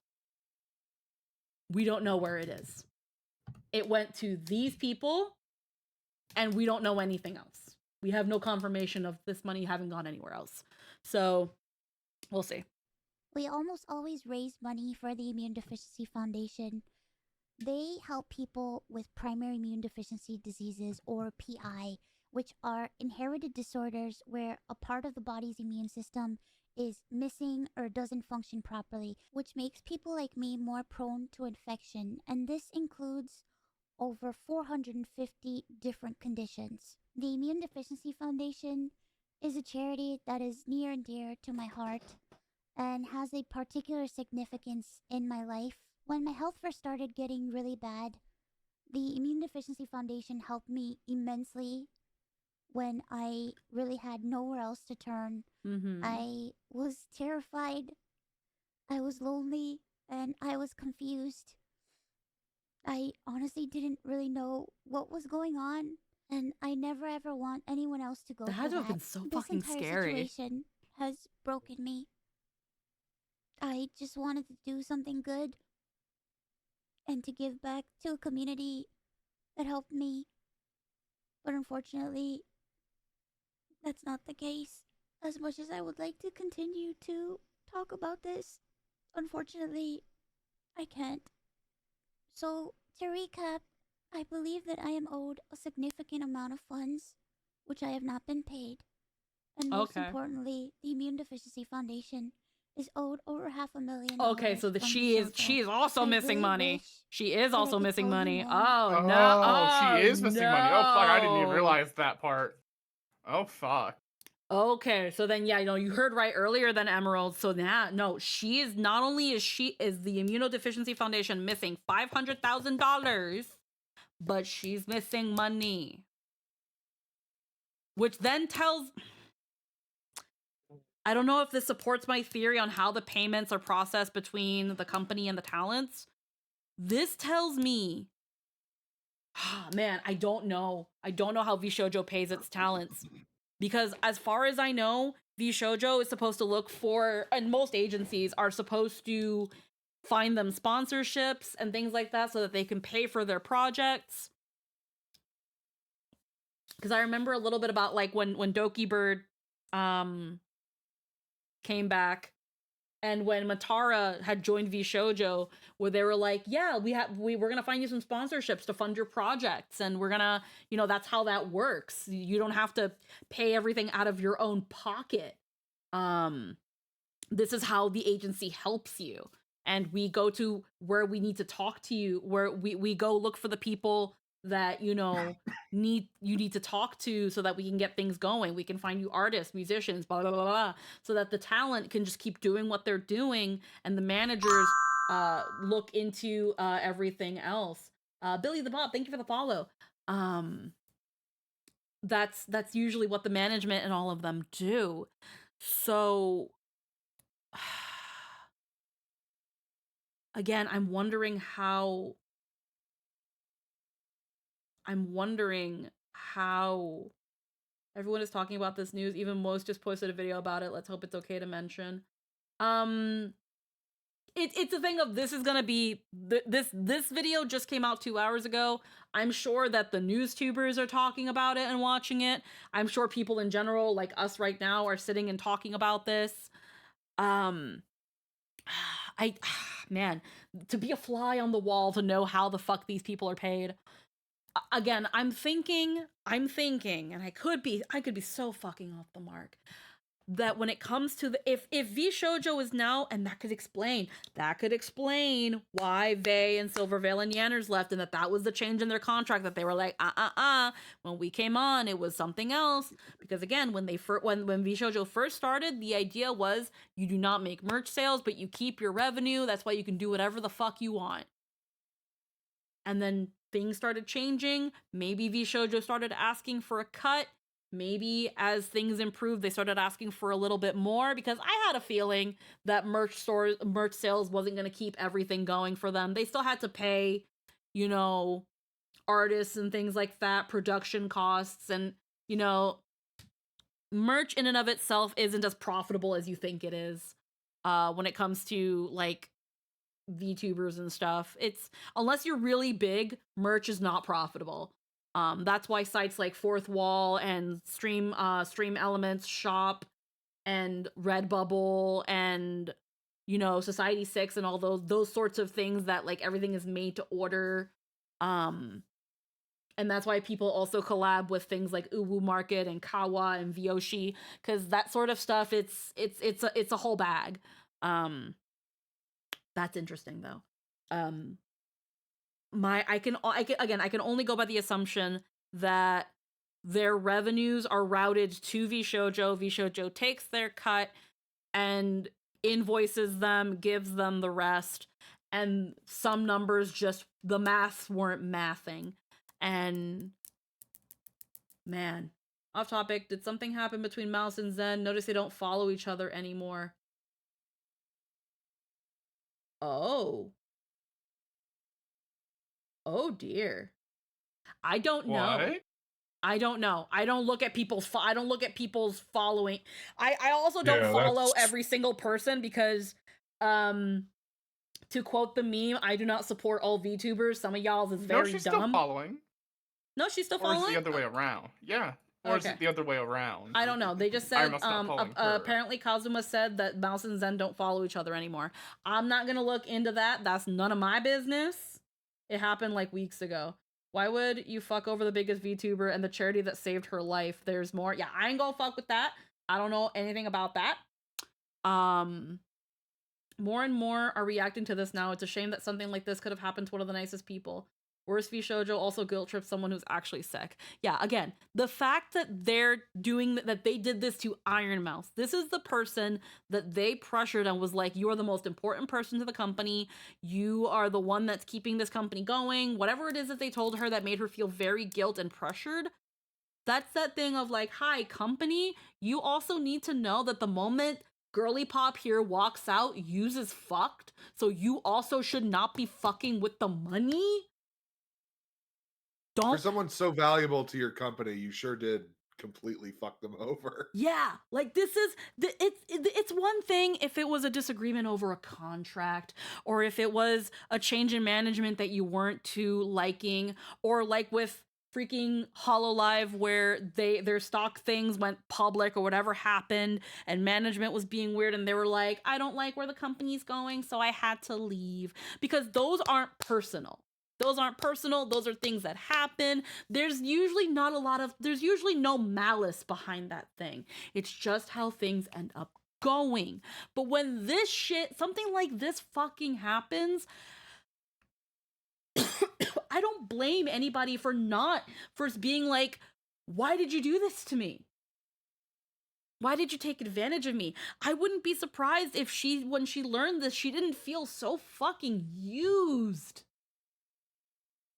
We don't know where it is. It went to these people, and we don't know anything else. We have no confirmation of this money having gone anywhere else. So, we'll see. We almost always raise money for the Immune Deficiency Foundation. They help people with primary immune deficiency diseases, or PI, which are inherited disorders where a part of the body's immune system is missing or doesn't function properly, which makes people like me more prone to infection, and this includes over 450 different conditions. The Immune Deficiency Foundation is a charity that is near and dear to my heart and has a particular significance in my life. When my health first started getting really bad, the Immune Deficiency Foundation helped me immensely when I really had nowhere else to turn. I was terrified, I was lonely, and I was confused. I honestly didn't really know what was going on. and I never ever want anyone else to go That through had to have that. been so This fucking entire scary. situation has broken me. I just wanted to do something good and to give back to a community that helped me. But unfortunately, that's not the case. As much as I would like to continue to talk about this, unfortunately, I can't. So, to recap, I believe that I am owed a significant amount of funds, which I have not been paid. And most Okay. importantly, the Immune Deficiency Foundation is owed over $500,000. Okay, so from she VShojo. is also I missing really money. wish She is that I also could missing tell you money. more. Oh no! Oh, Oh she is missing money. Oh fuck, I didn't even no. realize that part. Oh fuck. Okay, so then yeah, you heard right earlier than Emerald. So now, no, she is not only is the Immunodeficiency Foundation missing $500,000, but she's missing money, which then tells. I don't know if this supports my theory on how the payments are processed between the company and the talents. This tells me, man, I don't know. I don't know how VShojo pays its talents. Because as far as I know, VShojo is supposed to look for, and most agencies are supposed to find them sponsorships and things like that so that they can pay for their projects. Because I remember a little bit about like when Doki Bird came back, and when Matara had joined VShojo, where they were like, yeah, we're gonna find you some sponsorships to fund your projects, and we're gonna, that's how that works. You don't have to pay everything out of your own pocket. This is how the agency helps you. And we go to where we need to talk to you, where we go look for the people that, need to talk to so that we can get things going. We can find you artists, musicians, blah, blah, blah, blah, so that the talent can just keep doing what they're doing and the managers look into everything else. Billy the Bob, thank you for the follow. That's usually what the management and all of them do. So again, I'm wondering how everyone is talking about this news. Even Most just posted a video about it. Let's hope it's okay to mention. It's a thing of, this is gonna be this video just came out 2 hours ago. I'm sure that the news tubers are talking about it and watching it. I'm sure people in general, like us right now, are sitting and talking about this. Man, to be a fly on the wall to know how the fuck these people are paid. Again, I'm thinking, and I could be so fucking off the mark, that when it comes to if VShojo is now, and that could explain why Vey and Silvervale and Yanners left, and that was the change in their contract, that they were like, when we came on, it was something else. Because again, when VShojo first started, the idea was you do not make merch sales, but you keep your revenue. That's why you can do whatever the fuck you want. And then things started changing. Maybe VShojo started asking for a cut. Maybe as things improved, they started asking for a little bit more, because I had a feeling that merch sales wasn't going to keep everything going for them. They still had to pay, artists and things like that, production costs, and, merch in and of itself isn't as profitable as you think it is when it comes to, like, VTubers and stuff. It's, unless you're really big, merch is not profitable. That's why sites like Fourth Wall and Stream Elements Shop and Redbubble and Society 6 and all those sorts of things, that like everything is made to order. And that's why people also collab with things like Uwu Market and Kawa and Vyoshi, because that sort of stuff, it's a whole bag. That's interesting though. I can only go by the assumption that their revenues are routed to VShojo. VShojo takes their cut and invoices them, gives them the rest, and some numbers just, the maths weren't mathing. And man, off topic, did something happen between Mouse and Zen? Notice they don't follow each other anymore. Oh dear. I don't know. What? I don't know. I don't look at people's following. I also don't Yeah, follow that's- every single person because to quote the meme, I do not support all VTubers. Some of y'all's is very No, she's dumb. still following. No, she's still Or is following. it the other way around? Yeah. Or is Okay. it the other way around? I don't know. They just said Ironmouse not following her. apparently Kazuma said that Mouse and Zen don't follow each other anymore. I'm not gonna look into that. That's none of my business. It happened like weeks ago. Why would you fuck over the biggest VTuber and the charity that saved her life? There's more. Yeah, I ain't gonna fuck with that. I don't know anything about that. More and more are reacting to this now. It's a shame that something like this could have happened to one of the nicest people. Worse, VShojo also guilt trips someone who's actually sick. Yeah, again, the fact that they're doing that, they did this to Ironmouse. This is the person that they pressured and was like, "You are the most important person to the company. You are the one that's keeping this company going." Whatever it is that they told her that made her feel very guilt and pressured. That's that thing of like, "Hi, company. You also need to know that the moment Girly Pop here walks out, uses fucked. So you also should not be fucking with the money." For someone so valuable to your company, you sure did completely fuck them over. Yeah, like this is it's one thing if it was a disagreement over a contract, or if it was a change in management that you weren't too liking, or like with freaking Hololive where their stock things went public or whatever happened and management was being weird and they were like, "I don't like where the company's going, so I had to leave." Because those aren't personal. Those aren't personal. Those are things that happen. There's usually no malice behind that thing. It's just how things end up going. But when this shit, something like this fucking happens, I don't blame anybody for being like, "Why did you do this to me? Why did you take advantage of me?" I wouldn't be surprised if when she learned this, she didn't feel so fucking used.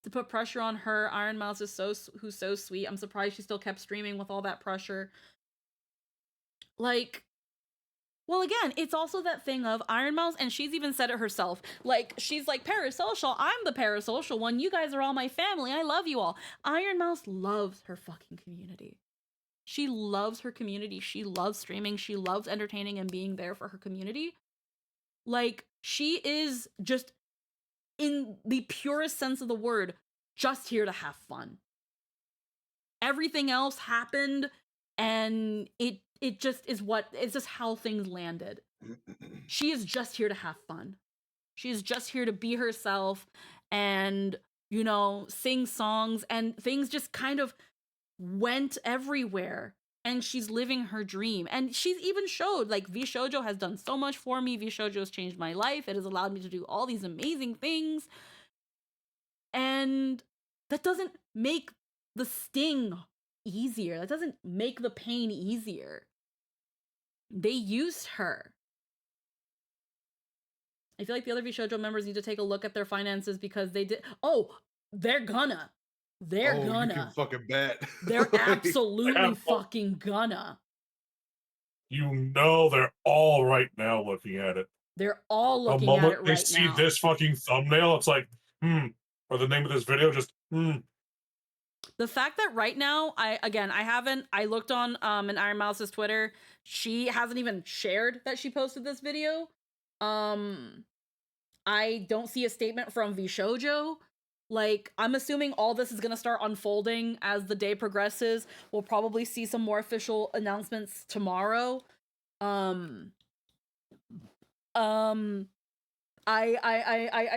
To put pressure on her, Ironmouse who's so sweet. I'm surprised she still kept streaming with all that pressure. Like, well, again, it's also that thing of Ironmouse, and she's even said it herself. Like, she's like, "Parasocial, I'm the parasocial one. You guys are all my family. I love you all." Ironmouse loves her fucking community. She loves her community. She loves streaming. She loves entertaining and being there for her community. Like, she is just, in the purest sense of the word, just here to have fun. Everything else happened, and it just is it's just how things landed. She is just here to have fun. She is just here to be herself and, sing songs, and things just kind of went everywhere. And she's living her dream. And she's even showed, like, VShojo has done so much for me. VShojo has changed my life. It has allowed me to do all these amazing things. And that doesn't make the sting easier. That doesn't make the pain easier. They used her. I feel like the other VShojo members need to take a look at their finances because they did. Oh, they're gonna. They're gonna. You can fucking bet. They're absolutely fucking gonna. They're all right now looking at it. They're all looking at it right now. They see this fucking thumbnail, it's like, or the name of this video, just, The fact that right now, I looked on an Ironmouse's Twitter. She hasn't even shared that she posted this video. I don't see a statement from VShojo. Like, I'm assuming all this is gonna start unfolding as the day progresses. We'll probably see some more official announcements tomorrow. I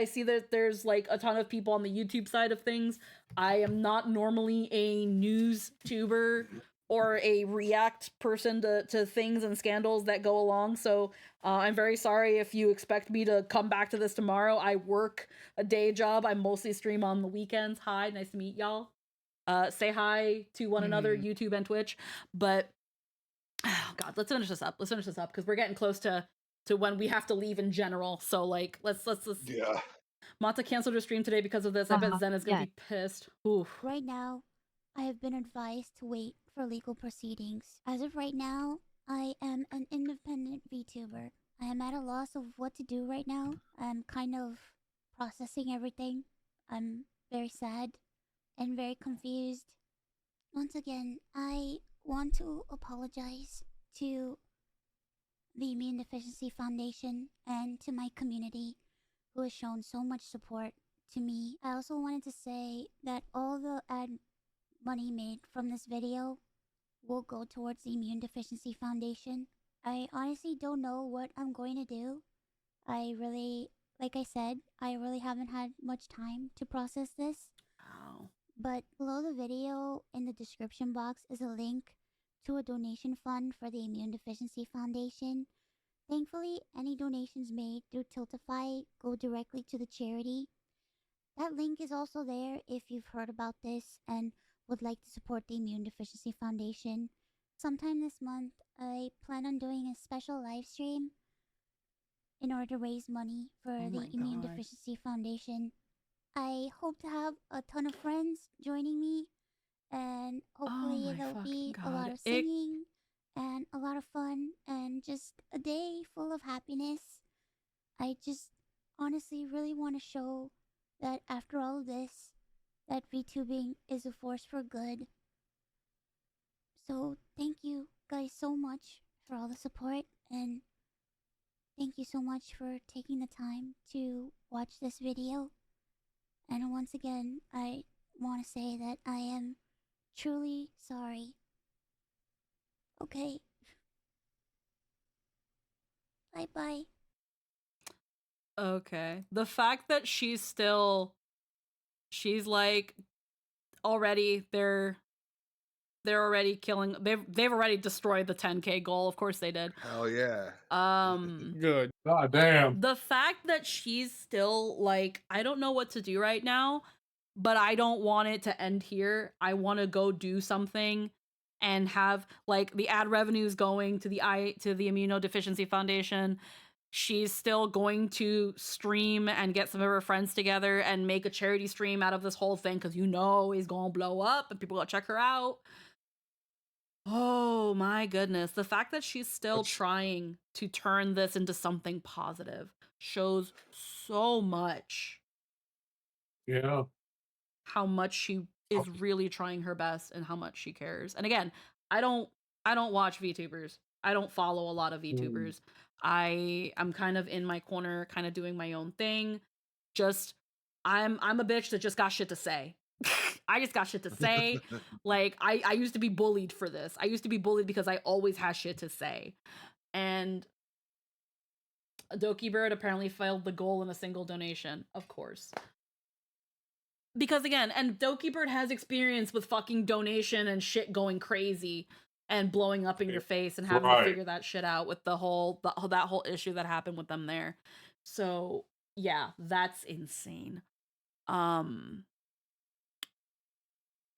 see that there's like a ton of people on the YouTube side of things. I am not normally a news tuber or a react person to things and scandals that go along, so I'm very sorry if you expect me to come back to this tomorrow. I work a day job. I mostly stream on the weekends. Hi, nice to meet y'all. Say hi to one another, YouTube and Twitch. But God, let's finish this up because we're getting close to when we have to leave in general. So like, let's Yeah. Mata canceled her stream today because of this. I bet Zen is gonna be pissed. Oof. Right now, I have been advised to wait for legal proceedings. As of right now, I am an independent VTuber. I am at a loss of what to do right now. I'm kind of processing everything. I'm very sad and very confused. once again, I want to apologize to the Immune Deficiency Foundation and to my community who has shown so much support to me. I also wanted to say that all the ad money made from this video will go towards the Immune Deficiency Foundation. I honestly don't know what I'm going to do. Like I said, I really haven't had much time to process this. Wow. But below the video in the description box is a link to a donation fund for the Immune Deficiency Foundation. Thankfully, any donations made through Tiltify go directly to the charity. That link is also there if you've heard about this and would like to support the Immune Deficiency Foundation. Sometime this month, I plan on doing a special live stream in order to raise money for Oh the my Immune God. Deficiency Foundation. I hope to have a ton of friends joining me, and hopefully my there'll be fucking a lot God. of singing and a lot of fun and just a day full of happiness. I just honestly really want to show that after all of this, that VTubing is a force for good. So thank you guys so much for all the support, and thank you so much for taking the time to watch this video. And once again, I want to say that I am truly sorry. Okay. Bye-bye. Okay. The fact that she's like already they're already killing, they've already destroyed the 10K goal. Of course they did. Hell yeah. Good. God damn. The fact that she's still like, I don't know what to do right now, but I don't want it to end here. I want to go do something and have like the ad revenues going to the Immunodeficiency Foundation. She's still going to stream and get some of her friends together and make a charity stream out of this whole thing, because it's gonna blow up and people gonna check her out. Oh my goodness. The fact that she's still trying to turn this into something positive shows so much. Yeah. How much she is really trying her best and how much she cares. And again, I don't watch VTubers. I don't follow a lot of VTubers. I'm kind of in my corner, kind of doing my own thing. Just I'm a bitch that just got shit to say. I just got shit to say. Like I used to be bullied for this. I used to be bullied because I always had shit to say. And Doki Bird apparently failed the goal in a single donation, of course. Because again, and Doki Bird has experience with fucking donation and shit going crazy and blowing up in your face and having to figure that shit out with that whole issue that happened with them there. So yeah, that's insane.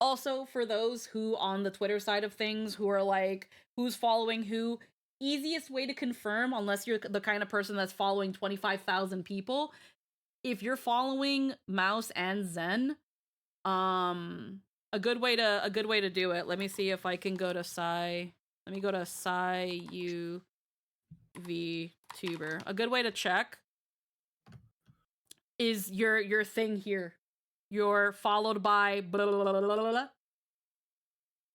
Also, for those who on the Twitter side of things who are like, who's following who, easiest way to confirm, unless you're the kind of person that's following 25,000 people, if you're following Mouse and Zen, a good way to do it. Let me see if I can go to Let me go to vtuber. A good way to check is your thing here. You're followed by blah, blah, blah, blah, blah.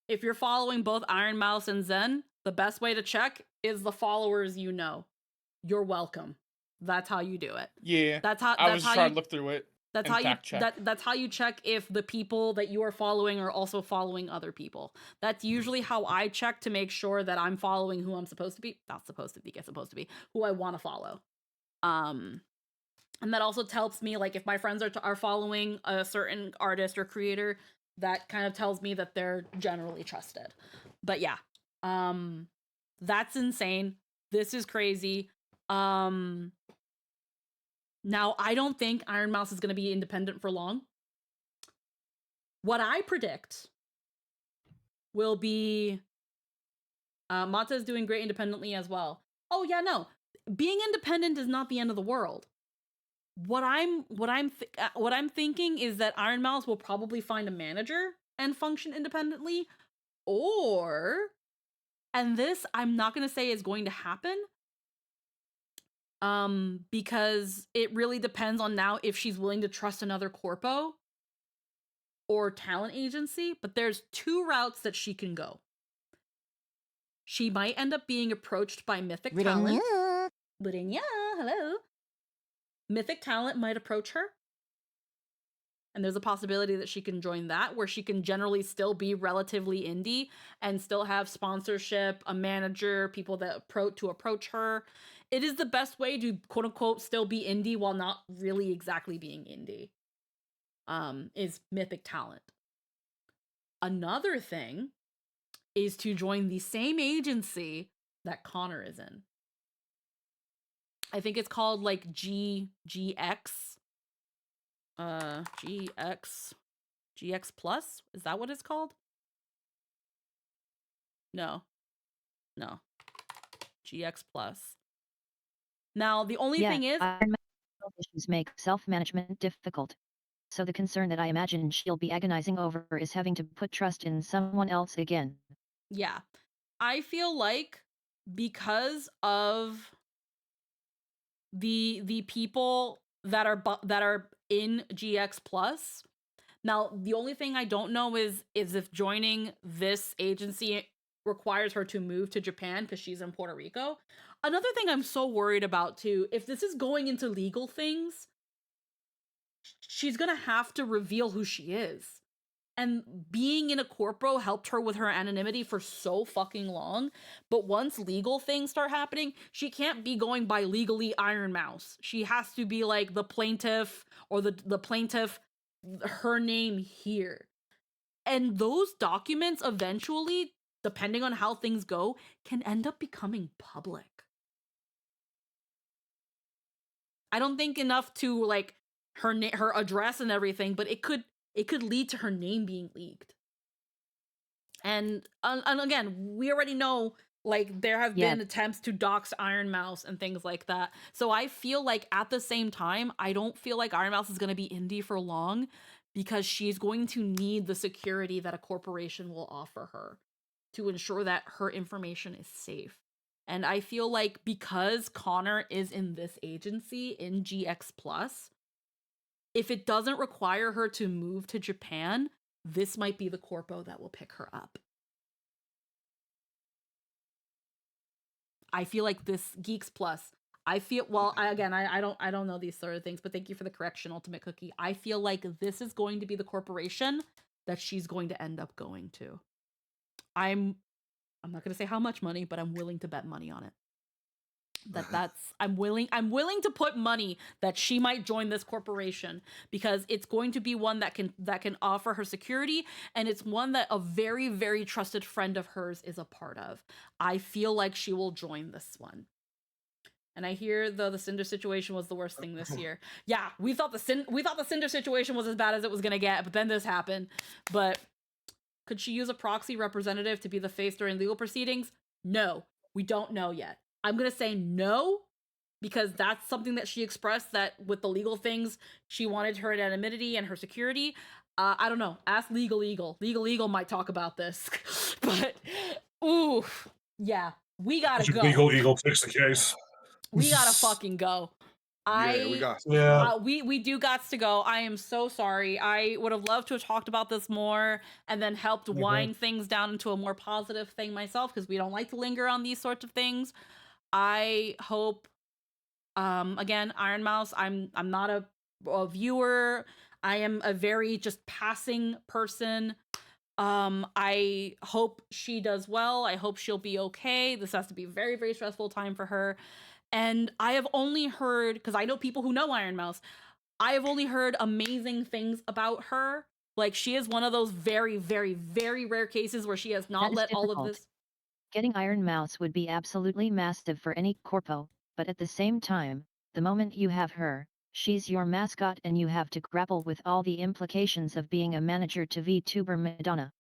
If you're following both Ironmouse and Zen, the best way to check is the followers you know. You're welcome. That's how you do it. Yeah. I was trying to look through it. That's how you check if the people that you are following are also following other people. That's usually how I check to make sure that I'm following who I'm supposed to be. Not supposed to be, get supposed to be. Who I want to follow. And that also tells me, like, if my friends are following a certain artist or creator, that kind of tells me that they're generally trusted. But yeah, that's insane. This is crazy. Now, I don't think Ironmouse is going to be independent for long. What I predict will be Mata is doing great independently as well. Oh yeah, no. Being independent is not the end of the world. What I'm thinking is that Ironmouse will probably find a manager and function independently, and this I'm not going to say is going to happen, because it really depends on now if she's willing to trust another corpo or talent agency, but there's two routes that she can go. She might end up being approached by Mythic Talent. Brinya, hello. Mythic Talent might approach her. And there's a possibility that she can join that, where she can generally still be relatively indie and still have sponsorship, a manager, people that approach her. It is the best way to quote unquote still be indie while not really exactly being indie. Is Mythic Talent. Another thing is to join the same agency that Connor is in. I think it's called like GX. GX Plus? Is that what it's called? No. GX Plus. Now, the only thing is, issues make self-management difficult. So the concern that I imagine she'll be agonizing over is having to put trust in someone else again. Yeah. I feel like because of the people that are in GX Plus. Now, the only thing I don't know is if joining this agency requires her to move to Japan because she's in Puerto Rico. Another thing I'm so worried about too, if this is going into legal things, she's gonna have to reveal who she is. And being in a corpo helped her with her anonymity for so fucking long. But once legal things start happening, she can't be going by legally Ironmouse. She has to be like the plaintiff or the plaintiff, her name here. And those documents eventually, depending on how things go, can end up becoming public. I don't think enough to like her address and everything, but it could lead to her name being leaked. And again, we already know like there have been attempts to dox Ironmouse and things like that. So I feel like at the same time, I don't feel like Ironmouse is going to be indie for long because she's going to need the security that a corporation will offer her to ensure that her information is safe. And I feel like because Connor is in this agency in GX Plus, if it doesn't require her to move to Japan, this might be the corpo that will pick her up. I feel like this Geeks Plus. I feel I don't know these sort of things, but thank you for the correction, Ultimate Cookie. I feel like this is going to be the corporation that she's going to end up going to. I'm not going to say how much money, but I'm willing to bet money on it. I'm willing to put money that she might join this corporation because it's going to be one that can offer her security, and it's one that a very, very trusted friend of hers is a part of. I feel like she will join this one. And I hear the Cinder situation was the worst thing this year. Yeah, we thought the Cinder situation was as bad as it was gonna get, but then this happened. But could she use a proxy representative to be the face during legal proceedings? No, we don't know yet. I'm going to say no, because that's something that she expressed, that with the legal things, she wanted her anonymity and her security. I don't know. Ask Legal Eagle. Legal Eagle might talk about this. But, ooh, yeah, we gotta go. Legal Eagle fix the case. We gotta fucking go. We do gots to go. I am so sorry. I would have loved to have talked about this more and then helped wind things down into a more positive thing myself, because we don't like to linger on these sorts of things. I hope, again, Ironmouse, I'm not a viewer. I am a very just passing person. I hope she does well. I hope she'll be okay. This has to be a very, very stressful time for her. And I have only heard, because I know people who know Ironmouse, I have only heard amazing things about her. Like, she is one of those very, very, very rare cases where she has not let all of this. Getting Ironmouse would be absolutely massive for any corpo, but at the same time, the moment you have her, she's your mascot and you have to grapple with all the implications of being a manager to VTuber Madonna.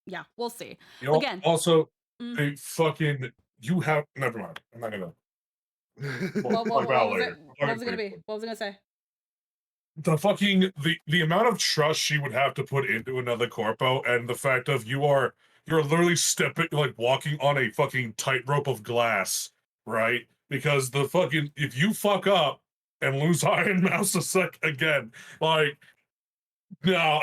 Yeah, we'll see. Again, also, they fucking, you have, never mind. I'm not gonna. What was it gonna be? What was I gonna say? The fucking the amount of trust she would have to put into another corpo, and the fact of you're literally like walking on a fucking tightrope of glass, right? Because the fucking, if you fuck up and lose Ironmouse again, like, no.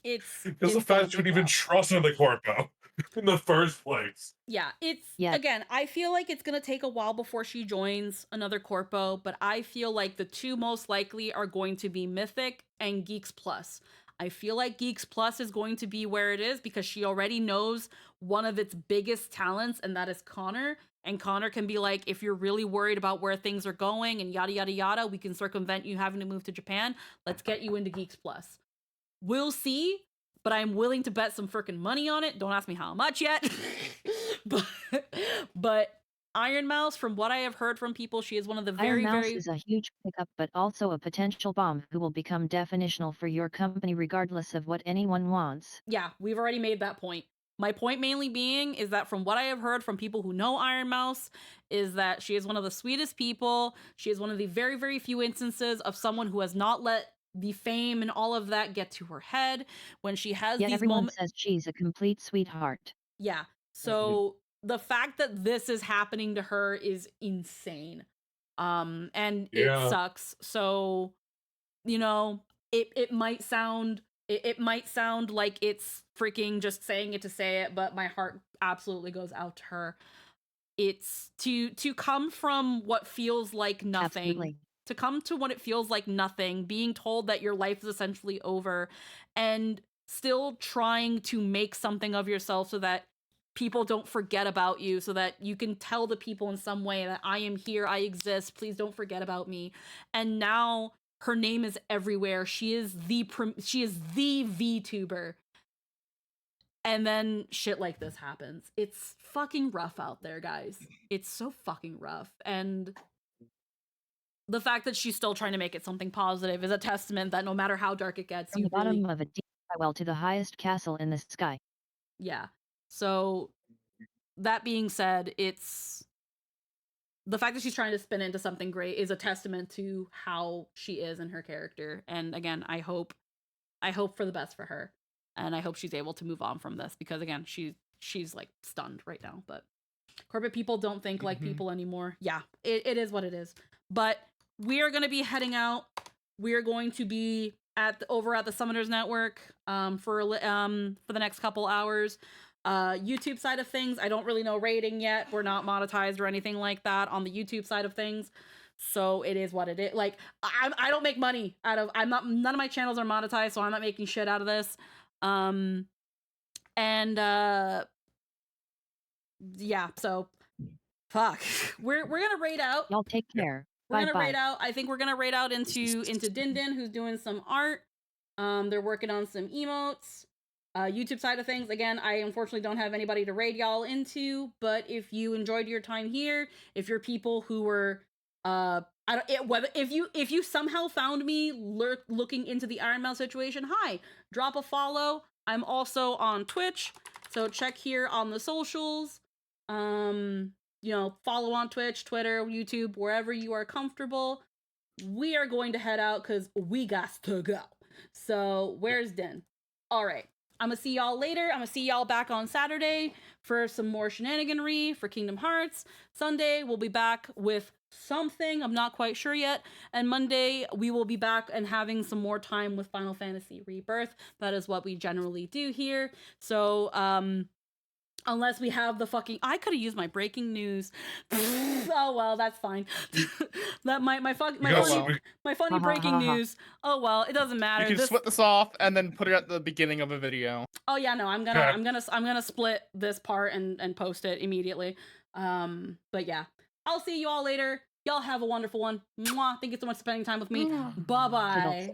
It's Because the it's gonna fact you be would even rough. trust in the corpo in the first place. Yeah, it's Yeah. again, I feel like it's gonna take a while before she joins another corpo, but I feel like the two most likely are going to be Mythic and Geeks Plus. I feel like Geeks Plus is going to be where it is because she already knows one of its biggest talents, and that is Connor. And Connor can be like, if you're really worried about where things are going and yada yada yada, we can circumvent you having to move to Japan. Let's get you into Geeks Plus. We'll see, but I'm willing to bet some freaking money on it. Don't ask me how much yet. but Ironmouse, from what I have heard from people, she is one of the very, Ironmouse very is a huge pickup but also a potential bomb who will become definitional for your company regardless of what anyone wants. yeah, we've already made that point. My point mainly being is that from what I have heard from people who know Ironmouse is that she is one of the sweetest people. She is one of the very, very few instances of someone who has not let the fame and all of that get to her head when she has Yet these everyone moments. says she's a complete sweetheart. Yeah. So the fact that this is happening to her is insane. And it Yeah. sucks. So, you know, it might sound it might sound like it's freaking just saying it to say it, but my heart absolutely goes out to her. It's to come from what feels like nothing. Absolutely. To come to what it feels like nothing, being told that your life is essentially over, and still trying to make something of yourself so that people don't forget about you, so that you can tell the people in some way that I am here, I exist, please don't forget about me. And now her name is everywhere. She is the VTuber. And then shit like this happens. It's fucking rough out there, guys. It's so fucking rough. And the fact that she's still trying to make it something positive is a testament that no matter how dark it gets, From you the really... bottom of a deep well to the highest castle in the sky. Yeah. So that being said, it's the fact that she's trying to spin into something great is a testament to how she is and her character. And again, I hope for the best for her. And I hope she's able to move on from this because again, she's like stunned right now. But corporate people don't think like people anymore. Yeah, it is what it is. But we are going to be heading out. We are going to be over at the Summoners Network for the next couple hours. YouTube side of things, I don't really know rating yet. We're not monetized or anything like that on the YouTube side of things. So it is what it is. Like I don't make money out of none of my channels are monetized, so I'm not making shit out of this. Yeah, so fuck. We're gonna raid out. Y'all take care. We're Bye gonna bye. raid out. I think we're gonna raid out into Din Din, who's doing some art. They're working on some emotes. YouTube side of things, again, I unfortunately don't have anybody to raid y'all into, but if you enjoyed your time here, if you're people who were if you somehow found me looking into the Ironmouse situation, hi, drop a follow. I'm also on Twitch, so check here on the socials. You know, follow on Twitch, Twitter, YouTube, wherever you are comfortable. We are going to head out because we got to go. So where's Din? All right. I'm gonna see y'all later. I'm gonna see y'all back on Saturday for some more shenaniganry for Kingdom Hearts. Sunday, we'll be back with something. I'm not quite sure yet. And Monday, we will be back and having some more time with Final Fantasy Rebirth. That is what we generally do here. So, unless we have the fucking... I could have used my breaking news. Oh, well, that's fine. That my funny breaking news. Oh, well, it doesn't matter. You can split this off and then put it at the beginning of a video. Oh, yeah, no, I'm gonna split this part and post it immediately. But yeah, I'll see you all later. Y'all have a wonderful one. Mwah. Thank you so much for spending time with me. Bye-bye.